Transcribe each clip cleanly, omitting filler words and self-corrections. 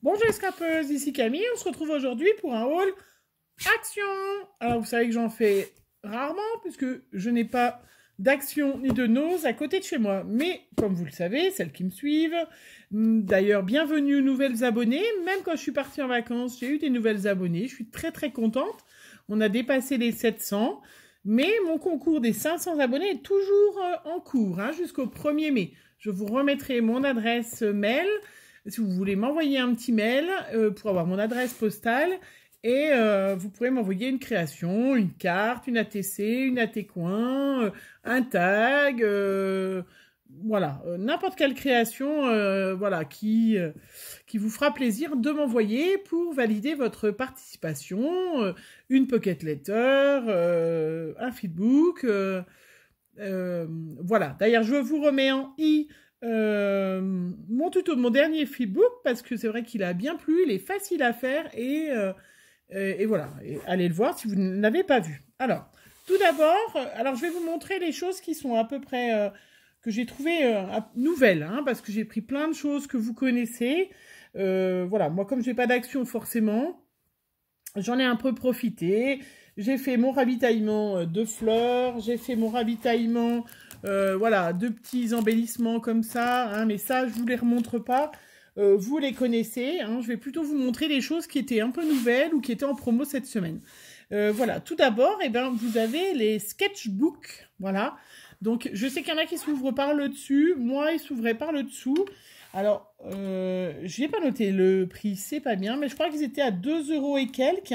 Bonjour scrapeuses, ici Camille, on se retrouve aujourd'hui pour un haul action. Alors vous savez que j'en fais rarement puisque je n'ai pas d'action ni de nose à côté de chez moi. Mais comme vous le savez, celles qui me suivent, d'ailleurs bienvenue aux nouvelles abonnées. Même quand je suis partie en vacances, j'ai eu des nouvelles abonnées. Je suis très contente. On a dépassé les 700. Mais mon concours des 500 abonnés est toujours en cours jusqu'au 1er mai. Je vous remettrai mon adresse mail si vous voulez m'envoyer un petit mail pour avoir mon adresse postale et vous pourrez m'envoyer une création, une carte, une ATC, une AT-Coin, un tag, voilà, n'importe quelle création voilà, qui vous fera plaisir de m'envoyer pour valider votre participation, une pocket letter, un feedbook, voilà. D'ailleurs, je vous remets en mon tuto de mon dernier feedbook parce que c'est vrai qu'il a bien plu, il est facile à faire et voilà. Et allez le voir si vous ne l'avez pas vu. Alors, tout d'abord, alors je vais vous montrer les choses qui sont à peu près que j'ai trouvées nouvelles, parce que j'ai pris plein de choses que vous connaissez. Voilà, moi comme j'ai pas d'action forcément, j'en ai un peu profité. J'ai fait mon ravitaillement de fleurs, j'ai fait mon ravitaillement, voilà, de petits embellissements comme ça, mais ça, je vous les remontre pas. Vous les connaissez, je vais plutôt vous montrer des choses qui étaient un peu nouvelles ou qui étaient en promo cette semaine. Voilà, tout d'abord, vous avez les sketchbooks, voilà. Donc, je sais qu'il y en a qui s'ouvrent par le dessus, moi, ils s'ouvraient par le dessous. Alors, je n'ai pas noté le prix, c'est pas bien, mais je crois qu'ils étaient à 2 € et quelques.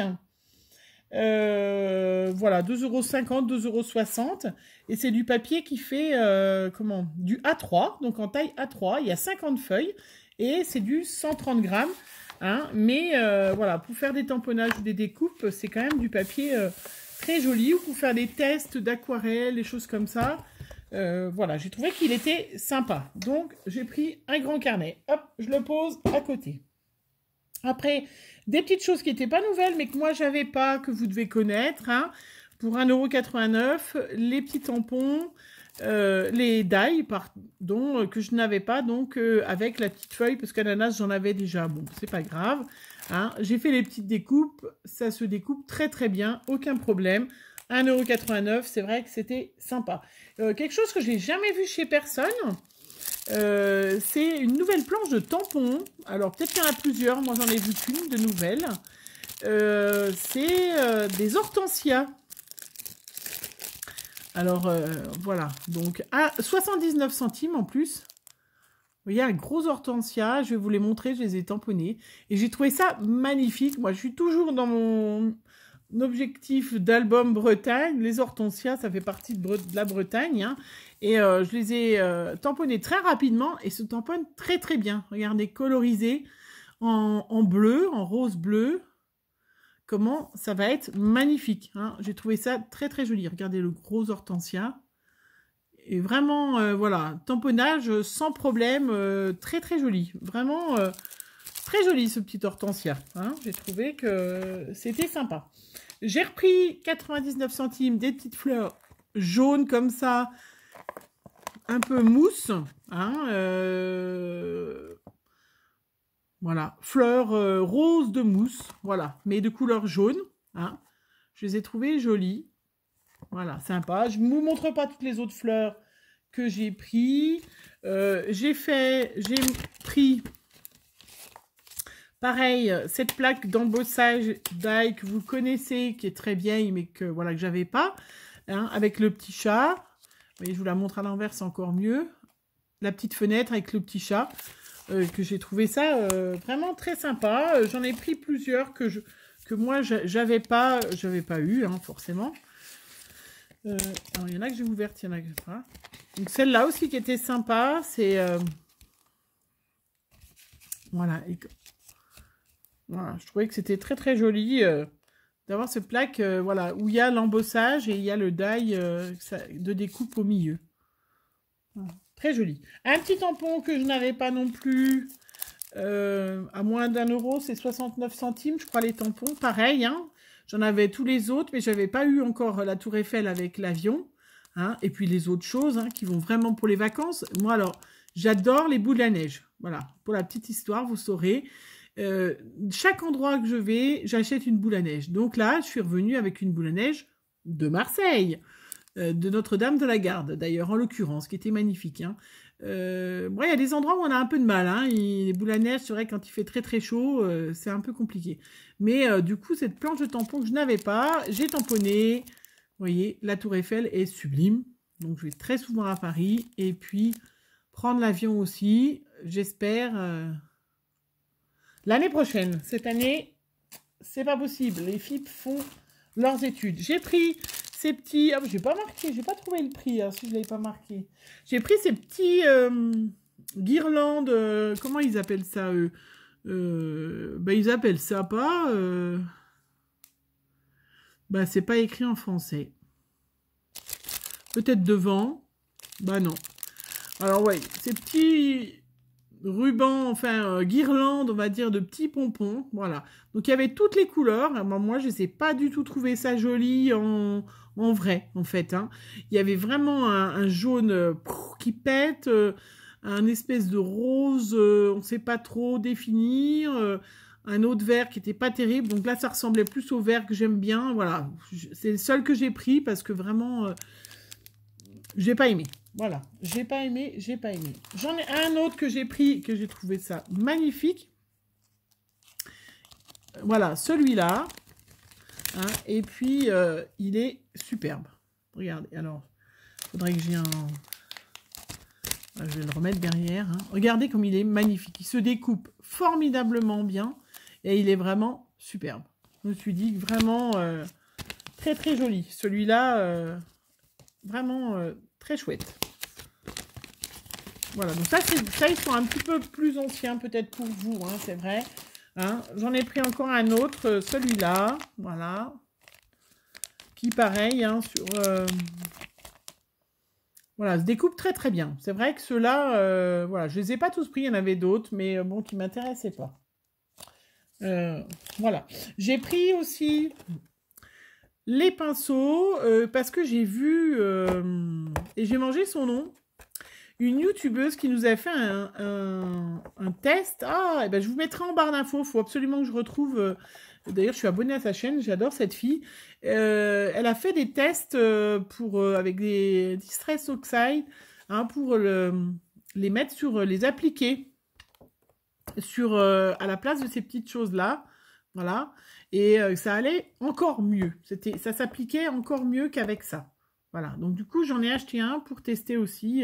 Voilà, 2,50 €, 2,60 €. Et c'est du papier qui fait, du A3, donc en taille A3. Il y a 50 feuilles et c'est du 130 grammes. Mais voilà, pour faire des tamponnages ou des découpes, c'est quand même du papier très joli. Ou pour faire des tests d'aquarelle, des choses comme ça. Voilà, j'ai trouvé qu'il était sympa. Donc, j'ai pris un grand carnet. Hop, je le pose à côté. Après, des petites choses qui n'étaient pas nouvelles, mais que moi, j'avais pas, que vous devez connaître. Pour 1,89 €, les petits tampons, les die, pardon, que je n'avais pas, donc avec la petite feuille, parce qu'ananas, j'en avais déjà. Bon, c'est pas grave. J'ai fait les petites découpes. Ça se découpe très bien, aucun problème. 1,89 €, c'est vrai que c'était sympa. Quelque chose que je n'ai jamais vu chez personne, c'est une nouvelle planche de tampons. Alors peut-être qu'il y en a plusieurs, moi j'en ai vu qu'une de nouvelle. C'est des hortensias. Alors voilà, donc à 79 centimes en plus. Vous voyez, un gros hortensia, je vais vous les montrer, je les ai tamponnés. Et j'ai trouvé ça magnifique. Moi je suis toujours dans mon objectif d'album Bretagne. Les hortensias, ça fait partie de la Bretagne. Et je les ai tamponnés très rapidement et se tamponnent très bien. Regardez, colorisés en bleu, en rose bleu. Comment ça va être magnifique. J'ai trouvé ça très joli. Regardez le gros hortensia. Et vraiment, voilà, tamponnage sans problème. Très joli. Vraiment très joli ce petit hortensia. J'ai trouvé que c'était sympa. J'ai repris 99 centimes des petites fleurs jaunes comme ça, un peu mousse. Voilà, fleurs roses de mousse, voilà, mais de couleur jaune. Je les ai trouvées jolies. Voilà, sympa. Je ne vous montre pas toutes les autres fleurs que j'ai pris. J'ai pris... Pareil, cette plaque d'embossage d'ail que vous connaissez, qui est très vieille, mais que voilà que j'avais pas, avec le petit chat. Vous voyez, je vous la montre à l'envers, c'est encore mieux. La petite fenêtre avec le petit chat, que j'ai trouvé ça vraiment très sympa. J'en ai pris plusieurs que moi j'avais pas eu, forcément. Alors, il y en a que j'ai ouvertes, il y en a que pas. Donc celle-là aussi qui était sympa, c'est voilà. Voilà, je trouvais que c'était très joli d'avoir cette plaque voilà, où il y a l'embossage et il y a le die de découpe au milieu. Voilà, très joli. Un petit tampon que je n'avais pas non plus à moins d'1 €, c'est 69 centimes, je crois, les tampons. Pareil, j'en avais tous les autres, mais je n'avais pas eu encore la Tour Eiffel avec l'avion. Et puis les autres choses qui vont vraiment pour les vacances. Moi, alors, j'adore les boules à neige. Voilà, pour la petite histoire, vous saurez. Chaque endroit que je vais, j'achète une boule à neige. Donc là, je suis revenue avec une boule à neige de Marseille, de Notre-Dame de la Garde, d'ailleurs, en l'occurrence, qui était magnifique. Hein. Bon, il y a des endroits où on a un peu de mal. Hein. Les boules à neige, c'est vrai, quand il fait très très chaud, c'est un peu compliqué. Mais du coup, cette planche de tampon que je n'avais pas, j'ai tamponné. Vous voyez, la Tour Eiffel est sublime. Donc, je vais très souvent à Paris. Et puis, prendre l'avion aussi, j'espère, l'année prochaine. Cette année, c'est pas possible. Les filles font leurs études. J'ai pris ces petits... Ah, j'ai pas marqué, j'ai pas trouvé le prix, hein, si je l'avais pas marqué. J'ai pris ces petits guirlandes, comment ils appellent ça, eux bah, ils appellent ça pas... Bah, c'est pas écrit en français. Peut-être devant. Bah non. Alors, ouais, ces petits rubans, enfin, guirlandes, on va dire, de petits pompons. Voilà. Donc, il y avait toutes les couleurs. Alors, moi, je sais pas du tout trouvé ça joli en vrai, en fait. Hein. Il y avait vraiment un jaune qui pète, un espèce de rose, on sait pas trop définir, un autre vert qui était pas terrible. Donc là, ça ressemblait plus au vert que j'aime bien. Voilà. C'est le seul que j'ai pris parce que vraiment, j'ai pas aimé. Voilà. J'ai pas aimé, j'ai pas aimé. J'en ai un autre que j'ai pris, que j'ai trouvé ça magnifique. Voilà, celui-là. Hein, et puis, il est superbe. Regardez, alors, il faudrait que j'ai un... Je vais le remettre derrière. Hein. Regardez comme il est magnifique. Il se découpe formidablement bien. Et il est vraiment superbe. Je me suis dit vraiment très très joli. Celui-là, vraiment très chouette. Voilà, donc ça, ils sont un petit peu plus anciens peut-être pour vous, hein, c'est vrai. Hein. J'en ai pris encore un autre, celui-là, voilà. Qui pareil, hein, sur... Voilà, se découpe très très bien. C'est vrai que ceux-là, voilà, je les ai pas tous pris, il y en avait d'autres, mais bon, qui m'intéressaient pas. Voilà. J'ai pris aussi les pinceaux parce que j'ai vu, et j'ai mangé son nom, une youtubeuse qui nous a fait un test. Ah, et ben je vous mettrai en barre d'infos, il faut absolument que je retrouve... D'ailleurs, je suis abonnée à sa chaîne, j'adore cette fille. Elle a fait des tests avec des Distress Oxide hein, pour les mettre sur, les appliquer sur, à la place de ces petites choses-là. Voilà. Et ça allait encore mieux. Ça s'appliquait encore mieux qu'avec ça. Voilà. Donc, du coup, j'en ai acheté un pour tester aussi,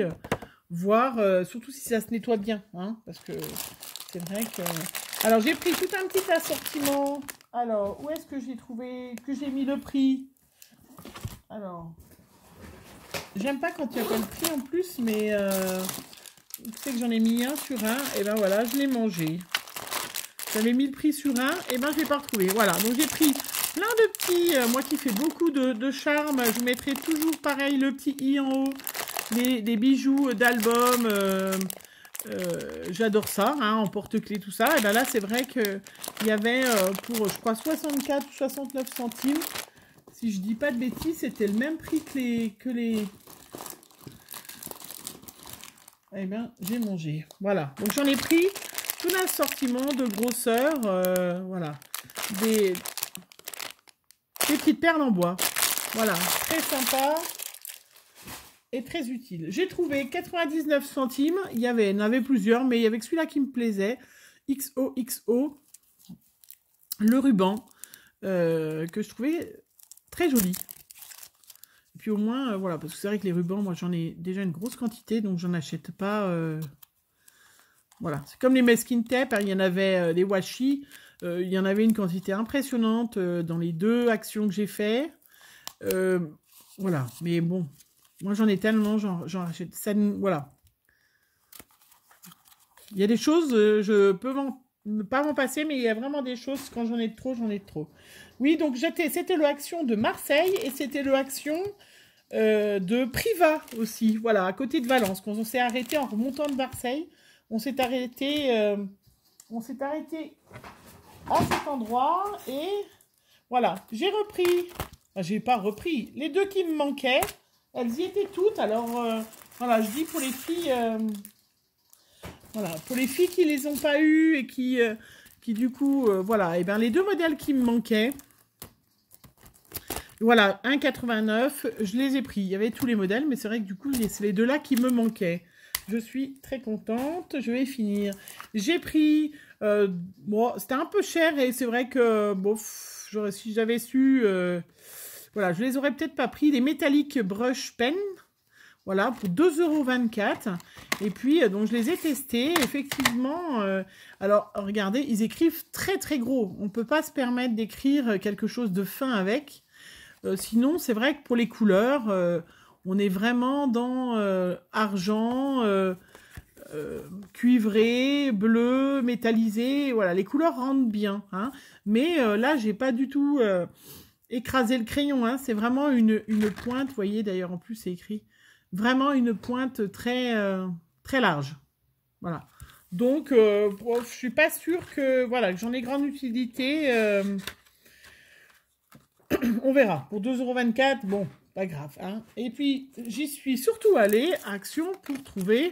voir, surtout si ça se nettoie bien. Hein, parce que c'est vrai que... Alors, j'ai pris tout un petit assortiment. Alors, où est-ce que j'ai trouvé, que j'ai mis le prix? Alors, j'aime pas quand il n'y a pas le prix en plus, mais tu sais que j'en ai mis un sur un, et ben voilà, je l'ai mangé. J'avais mis le prix sur un, et ben je l'ai pas retrouvé. Voilà, donc j'ai pris plein de petits, moi qui fais beaucoup de charme, je vous mettrai toujours pareil le petit i en haut, des bijoux d'album. J'adore ça, hein, en porte-clés, tout ça. Et ben là, c'est vrai qu'il y avait pour, je crois, 64 ou 69 centimes. Si je dis pas de bêtises, c'était le même prix que les... Eh bien, j'ai mangé. Voilà. Donc, j'en ai pris tout l'assortiment de grosseur. Voilà. Des petites perles en bois. Voilà. Très sympa. Et très utile. J'ai trouvé 99 centimes. Il y en avait plusieurs, mais il y avait que celui-là qui me plaisait. XOXO. Le ruban. Que je trouvais très joli. Et puis au moins, voilà, parce que c'est vrai que les rubans, moi j'en ai déjà une grosse quantité, donc j'en achète pas. Voilà. C'est comme les masking tape. Hein, il y en avait les washi. Il y en avait une quantité impressionnante dans les 2 actions que j'ai fait. Voilà. Mais bon. Moi, j'en ai tellement, j'en achète. Ça, voilà. Il y a des choses, je peux ne pas m'en passer, mais il y a vraiment des choses, quand j'en ai de trop, j'en ai de trop. Oui, donc c'était le action de Marseille et c'était le action de Privas aussi. Voilà, à côté de Valence. Quand on s'est arrêté en remontant de Marseille, on s'est arrêté à cet endroit et voilà, j'ai repris. Enfin, j'ai pas repris. Les 2 qui me manquaient. Elles y étaient toutes, alors voilà, je dis pour les filles, voilà, pour les filles qui les ont pas eues et qui qui du coup, voilà, et bien les deux modèles qui me manquaient, voilà, 1,89, je les ai pris. Il y avait tous les modèles, mais c'est vrai que du coup, c'est les deux-là qui me manquaient. Je suis très contente. Je vais finir. J'ai pris... bon, c'était un peu cher et c'est vrai que... Bon, si j'avais su... voilà, je les aurais peut-être pas pris. Les Metallic Brush Pen. Voilà, pour 2,24 €. Et puis, donc, je les ai testés. Effectivement, alors, regardez, ils écrivent très, très gros. On ne peut pas se permettre d'écrire quelque chose de fin avec. Sinon, c'est vrai que pour les couleurs, on est vraiment dans argent, cuivré, bleu, métallisé. Voilà, les couleurs rendent bien. Hein. Mais là, j'ai pas du tout écrasé le crayon. Hein. C'est vraiment une pointe. Vous voyez, d'ailleurs, en plus, c'est écrit. Vraiment une pointe très, très large. Voilà. Donc, je suis pas sûre que, voilà, que j'en ai grande utilité. On verra. Pour 2,24 €, bon, pas grave. Hein. Et puis, j'y suis surtout allée à Action pour trouver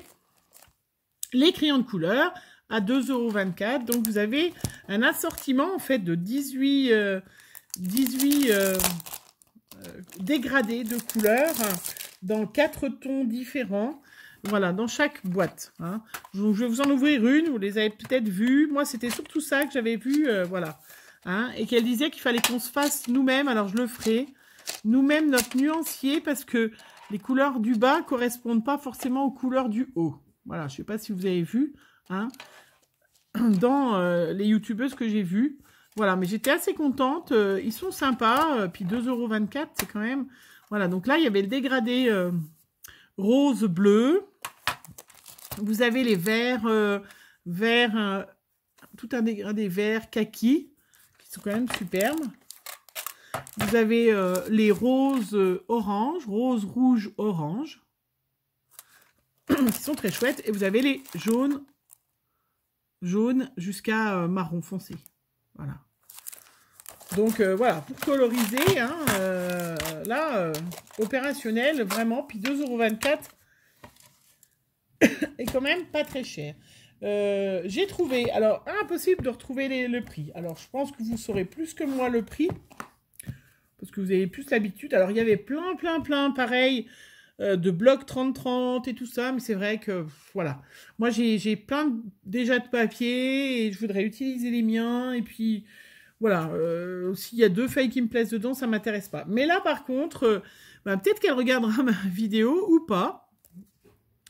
les crayons de couleur à 2,24 €. Donc, vous avez un assortiment, en fait, de 18 dégradés de couleurs dans 4 tons différents. Voilà, dans chaque boîte. Hein. Donc, je vais vous en ouvrir une. Vous les avez peut-être vues. Moi, c'était surtout ça que j'avais vu. Voilà. Hein, et qu'elle disait qu'il fallait qu'on se fasse nous-mêmes, alors je le ferai, nous-mêmes notre nuancier, parce que les couleurs du bas ne correspondent pas forcément aux couleurs du haut. Voilà, je ne sais pas si vous avez vu, hein, dans les youtubeuses que j'ai vues. Voilà, mais j'étais assez contente, ils sont sympas, puis 2,24 €, c'est quand même... Voilà, donc là, il y avait le dégradé rose-bleu. Vous avez les verts, tout un dégradé vert kaki, sont quand même superbes. Vous avez les roses orange, rose, rouge, orange, qui sont très chouettes. Et vous avez les jaunes jusqu'à marron foncé. Voilà. Donc voilà, pour coloriser, hein, là, opérationnel, vraiment. Puis 2,24 € est quand même pas très cher. J'ai trouvé, alors impossible de retrouver le prix. Alors je pense que vous saurez plus que moi le prix, parce que vous avez plus l'habitude. Alors il y avait plein, pareil, de blocs 30-30 et tout ça, mais c'est vrai que, voilà. Moi j'ai plein déjà de papier, et je voudrais utiliser les miens, et puis, voilà, s'il y a 2 feuilles qui me plaisent dedans, ça m'intéresse pas. Mais là par contre, peut-être qu'elle regardera ma vidéo, ou pas.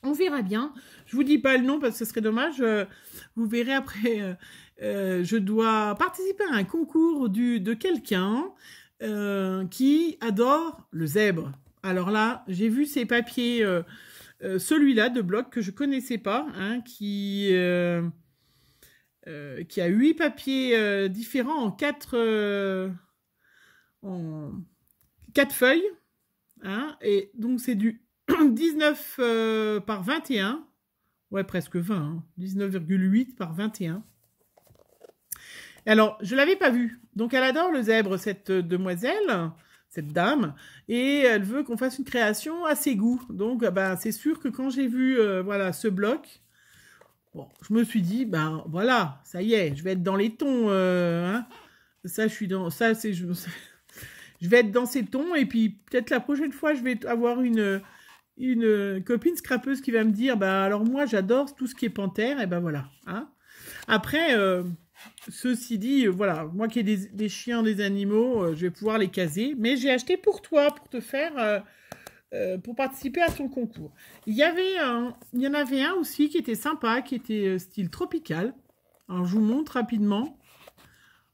On verra bien. Je vous dis pas le nom parce que ce serait dommage. Vous verrez après. Je dois participer à un concours de quelqu'un qui adore le zèbre. Alors là, j'ai vu ces papiers, celui-là de bloc que je connaissais pas, hein, qui a 8 papiers différents en 4 feuilles. Hein, et donc c'est du 19 par 21, ouais, presque 20, hein, 19,8 par 21. Alors, je ne l'avais pas vue. Donc, elle adore le zèbre, cette demoiselle, cette dame, et elle veut qu'on fasse une création à ses goûts. Donc, c'est sûr que quand j'ai vu voilà, ce bloc, bon, je me suis dit, voilà, ça y est, je vais être dans les tons. Hein. Ça, je suis dans... Ça, c'est... Je vais être dans ces tons, et puis peut-être la prochaine fois, je vais avoir une copine scrapeuse qui va me dire, alors moi, j'adore tout ce qui est panthère, et voilà. Hein. Après, ceci dit, voilà, moi qui ai des chiens, des animaux, je vais pouvoir les caser, mais j'ai acheté pour toi, pour te faire, pour participer à ton concours. Il y en avait un aussi qui était sympa, qui était style tropical. Alors, je vous montre rapidement.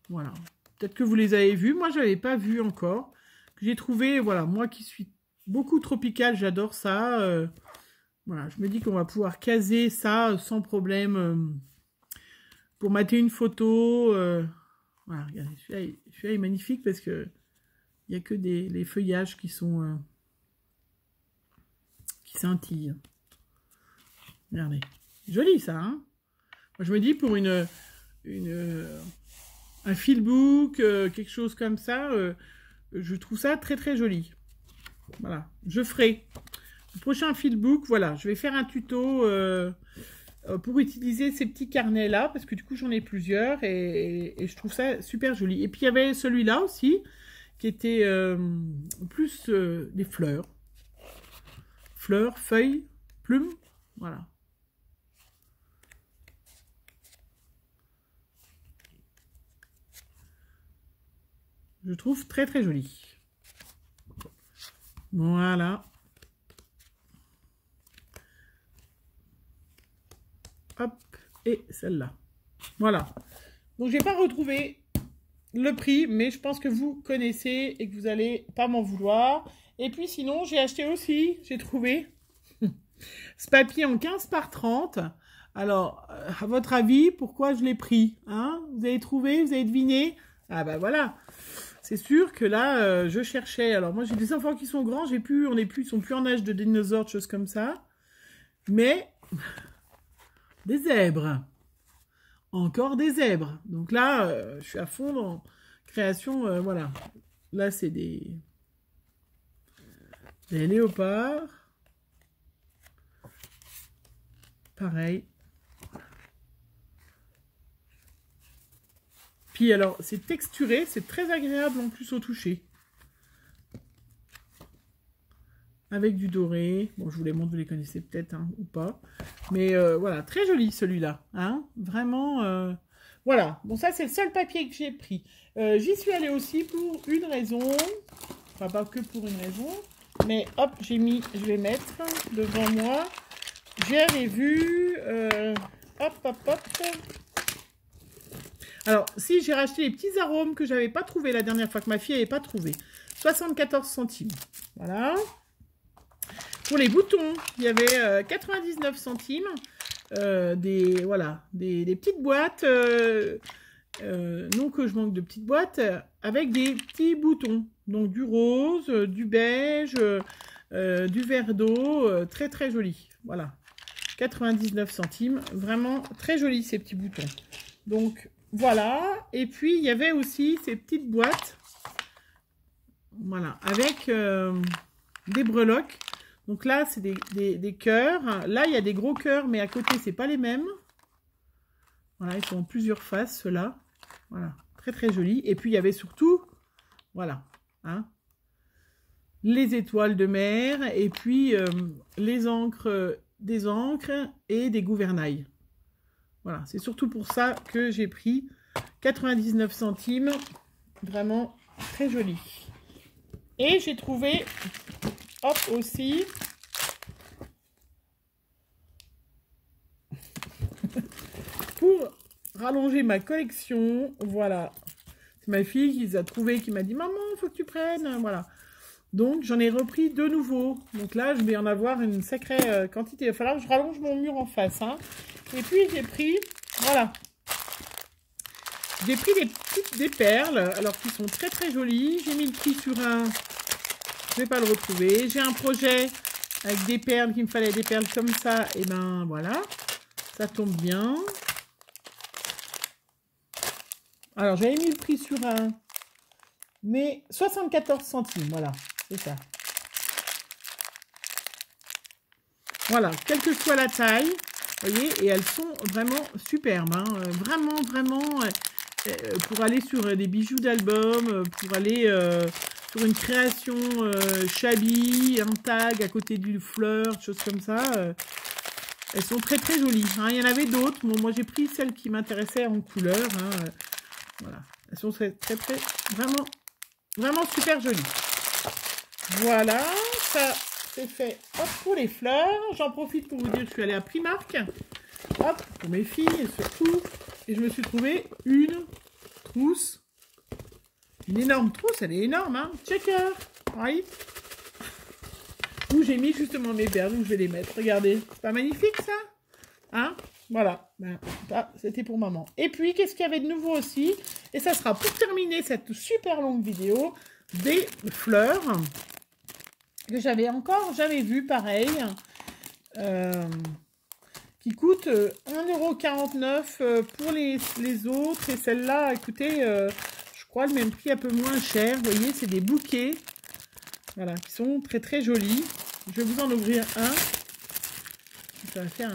Voilà. Peut-être que vous les avez vus. Moi, je n'avais pas vu encore. J'ai trouvé, voilà, moi qui suis beaucoup tropical, j'adore ça. Voilà, je me dis qu'on va pouvoir caser ça sans problème pour mater une photo. Voilà, regardez, celui-là est magnifique parce que il n'y a que les feuillages qui sont qui scintillent. Regardez, joli ça, hein. Moi, je me dis pour un filbook, quelque chose comme ça, je trouve ça très très joli. Voilà, je ferai le prochain filbook. Voilà, je vais faire un tuto pour utiliser ces petits carnets-là, parce que du coup, j'en ai plusieurs et je trouve ça super joli. Et puis, il y avait celui-là aussi, qui était plus des fleurs. Fleurs, feuilles, plumes, voilà. Je trouve très très joli. Voilà. Hop, et celle-là. Voilà. Donc, j'ai pas retrouvé le prix, mais je pense que vous connaissez et que vous allez pas m'en vouloir. Et puis, sinon, j'ai acheté aussi, j'ai trouvé ce papier en 15 par 30. Alors, à votre avis, pourquoi je l'ai pris, hein? Vous avez trouvé, vous avez deviné? Ah bah voilà. C'est sûr que là, je cherchais. Alors, moi, j'ai des enfants qui sont grands, ils sont plus en âge de dinosaures, de choses comme ça. Mais des zèbres. Encore des zèbres. Donc là, je suis à fond dans création, voilà. Là, c'est des léopards. Pareil. Puis alors, c'est texturé, c'est très agréable en plus au toucher. Avec du doré. Bon, je vous les montre, vous les connaissez peut-être, hein, ou pas. Mais voilà, très joli celui-là. Hein, vraiment, voilà. Bon, ça, c'est le seul papier que j'ai pris. J'y suis allée aussi pour une raison. Enfin, pas que pour une raison. Mais hop, je vais mettre devant moi. J'avais vu... hop, hop, hop. Alors, si, j'ai racheté les petits arômes que j'avais pas trouvé la dernière fois, que ma fille n'avait pas trouvé. 74 centimes. Voilà. Pour les boutons, il y avait 99 centimes. Des petites boîtes. Non que je manque de petites boîtes. Avec des petits boutons. Donc, du rose, du beige, du vert d'eau. Très, très joli. Voilà. 99 centimes. Vraiment très joli, ces petits boutons. Donc, voilà. Et puis, il y avait aussi ces petites boîtes. Voilà. Avec des breloques. Donc là, c'est des cœurs. Là, il y a des gros cœurs, mais à côté, c'est pas les mêmes. Voilà, ils sont en plusieurs faces, ceux-là. Voilà. Très, très joli. Et puis, il y avait surtout, voilà, hein, les étoiles de mer. Et puis, les encres, des encres et des gouvernails. Voilà, c'est surtout pour ça que j'ai pris 99 centimes. Vraiment très joli. Et j'ai trouvé, hop, aussi, pour rallonger ma collection, voilà. C'est ma fille qui les a trouvés, qui m'a dit « Maman, il faut que tu prennes ». Voilà. Donc, j'en ai repris de nouveau. Donc là, je vais en avoir une sacrée quantité. Il va falloir que je rallonge mon mur en face, hein. Et puis, j'ai pris, voilà. J'ai pris des perles, alors qui sont très très jolies. J'ai mis le prix sur un, je vais pas le retrouver. J'ai un projet avec des perles, qu'il me fallait des perles comme ça. Et ben voilà, ça tombe bien. Alors, j'avais mis le prix sur un, mais 74 centimes, voilà, c'est ça. Voilà, quelle que soit la taille, vous voyez, et elles sont vraiment superbes, hein, vraiment, vraiment, pour aller sur des bijoux d'album, pour aller sur une création shabby, un tag à côté d'une fleur, choses comme ça, elles sont très très jolies, hein. Il y en avait d'autres, bon, moi j'ai pris celles qui m'intéressaient en couleur, hein, voilà, elles sont très très, vraiment, vraiment super jolies. Voilà, ça... c'est fait, hop, pour les fleurs. J'en profite pour vous dire que je suis allée à Primark. Hop, pour mes filles, surtout. Et je me suis trouvé une trousse. Une énorme trousse, elle est énorme, hein. Checker, oui. Où j'ai mis justement mes perles, donc je vais les mettre. Regardez, c'est pas magnifique, ça? Hein? Voilà, ben, c'était pour maman. Et puis, qu'est-ce qu'il y avait de nouveau aussi? Et ça sera pour terminer cette super longue vidéo, des fleurs que j'avais encore jamais vu, pareil, qui coûte 1,49 € pour les autres, et celle-là a coûté, je crois, le même prix, un peu moins cher. Vous voyez, c'est des bouquets, voilà, qui sont très très jolis. Je vais vous en ouvrir un. Ça va faire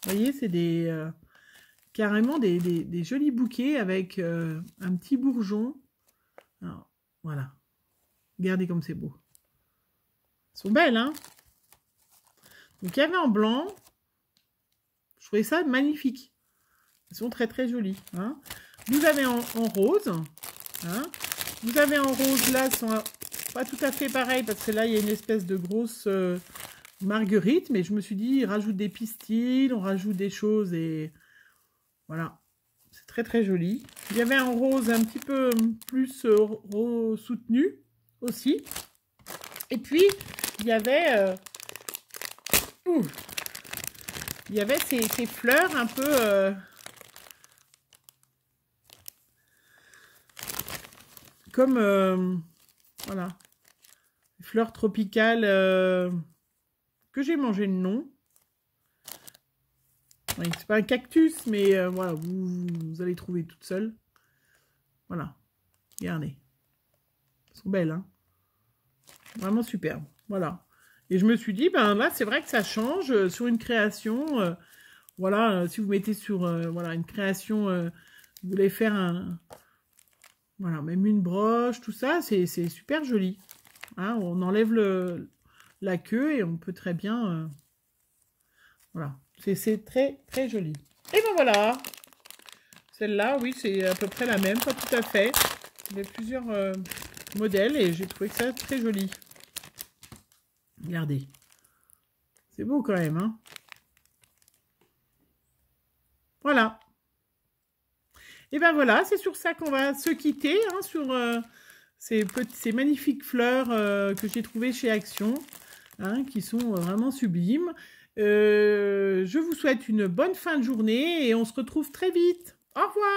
Vous voyez, c'est carrément des jolis bouquets avec un petit bourgeon. Alors, voilà. Regardez comme c'est beau. Elles sont belles, hein? Donc, il y avait en blanc. Je trouvais ça magnifique. Elles sont très, très jolies. Hein? Vous avez en rose. Hein? Vous avez en rose, là, sont pas tout à fait pareil, parce que là, il y a une espèce de grosse marguerite. Mais je me suis dit, ils rajoutent des pistils, on rajoute des choses et voilà. C'est très, très joli. Il y avait un rose un petit peu plus rose soutenu aussi. Et puis, il y avait... il y avait ces fleurs un peu... comme... voilà. Fleurs tropicales que j'ai mangé le nom. Oui, c'est pas un cactus, mais voilà, vous allez trouver toute seule. Voilà. Regardez. Elles sont belles, hein. Vraiment superbe. Voilà. Et je me suis dit, ben là, c'est vrai que ça change sur une création. Voilà, si vous mettez sur voilà, une création, vous voulez faire un... Voilà, même une broche, tout ça, c'est super joli. Hein, on enlève la queue et on peut très bien... voilà, c'est très, très joli. Et ben voilà. Celle-là, oui, c'est à peu près la même, pas tout à fait. Il y avait plusieurs modèles et j'ai trouvé que ça très joli. Regardez. C'est beau quand même, hein. Voilà. Et ben voilà, c'est sur ça qu'on va se quitter, hein, sur ces magnifiques fleurs que j'ai trouvées chez Action, hein, qui sont vraiment sublimes. Je vous souhaite une bonne fin de journée et on se retrouve très vite. Au revoir!